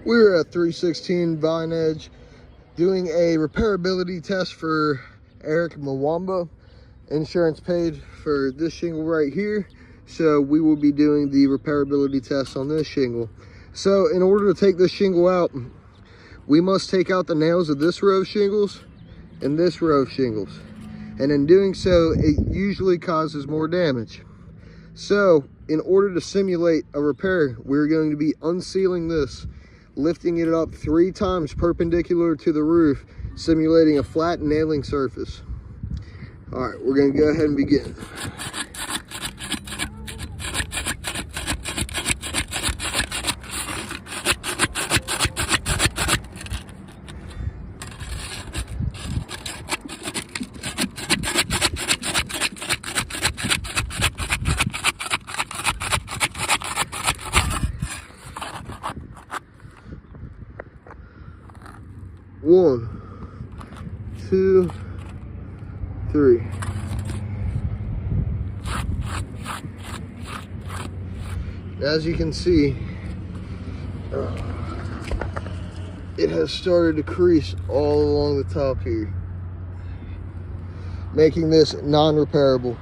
We're at 316 Vine Edge doing a repairability test for Eric Mwanba. Insurance paid for this shingle right here, so we will be doing the repairability test on this shingle. So in order to take this shingle out, we must take out the nails of this row of shingles and this row of shingles, and in doing so it usually causes more damage. So in order to simulate a repair, we're going to be unsealing this, lifting it up 3 times perpendicular to the roof, simulating a flat nailing surface. All right, we're going to go ahead and begin. One, two, three. As you can see, it has started to crease all along the top here, making this non-repairable.